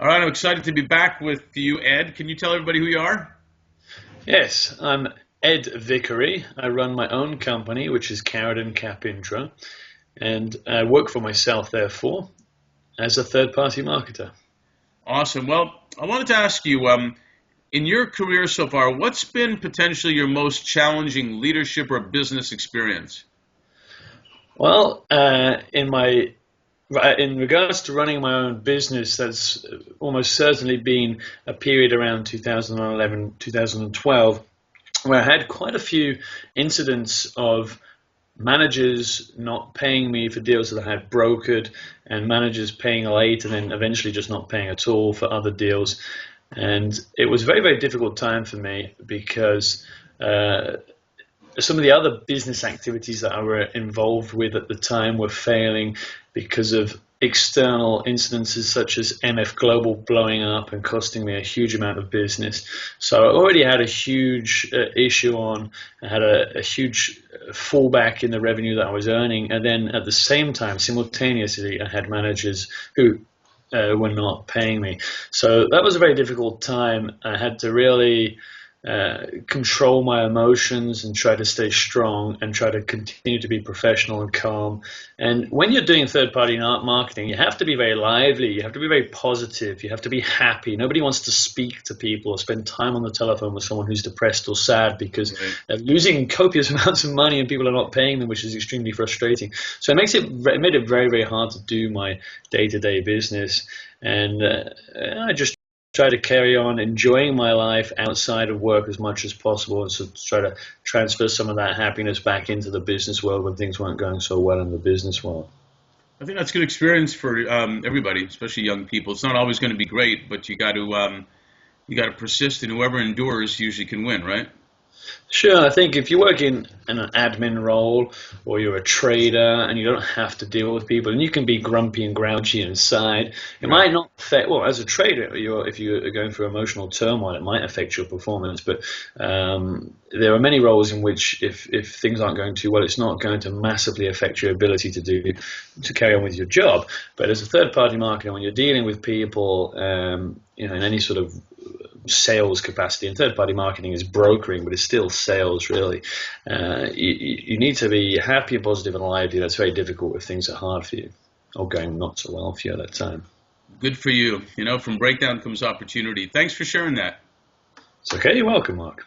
All right, I'm excited to be back with you, Ed. Can you tell everybody who you are? Yes, I'm Ed Vickery. I run my own company, which is Caradon Intro, and I work for myself, therefore, as a third-party marketer. Awesome. Well, I wanted to ask you, in your career so far, what's been potentially your most challenging leadership or business experience? Well, in regards to running my own business, that's almost certainly been a period around 2011, 2012, where I had quite a few incidents of managers not paying me for deals that I had brokered, and managers paying late and then eventually just not paying at all for other deals. And it was a very, very difficult time for me because some of the other business activities that I were involved with at the time were failing because of external incidences such as MF Global blowing up and costing me a huge amount of business. So I already had a huge issue on. I had a huge fallback in the revenue that I was earning. And then at the same time, simultaneously, I had managers who were not paying me. So that was a very difficult time. I had to really control my emotions and try to stay strong and try to continue to be professional and calm. And when you're doing third-party marketing, you have to be very lively, you have to be very positive, you have to be happy. Nobody wants to speak to people or spend time on the telephone with someone who's depressed or sad because they're losing copious amounts of money and people are not paying them, which is extremely frustrating. So it made it very, very hard to do my day-to-day business. And I just try to carry on enjoying my life outside of work as much as possible, and so try to transfer some of that happiness back into the business world when things weren't going so well in the business world. I think that's a good experience for everybody, especially young people. It's not always going to be great, but you got to persist, and whoever endures usually can win, right? Sure, I think if you work in an admin role or you're a trader and you don't have to deal with people and you can be grumpy and grouchy inside, it Right. might not affect, well, as a trader, if you're going through emotional turmoil, it might affect your performance. But there are many roles in which if things aren't going too well, it's not going to massively affect your ability to carry on with your job. But as a third party marketer, when you're dealing with people, in any sort of sales capacity, and third-party marketing is brokering, but it's still sales, really. You need to be happy and positive and lively. That's very difficult if things are hard for you or going not so well for you at that time. Good for you. From breakdown comes opportunity. Thanks for sharing that. It's okay. You're welcome, Mark.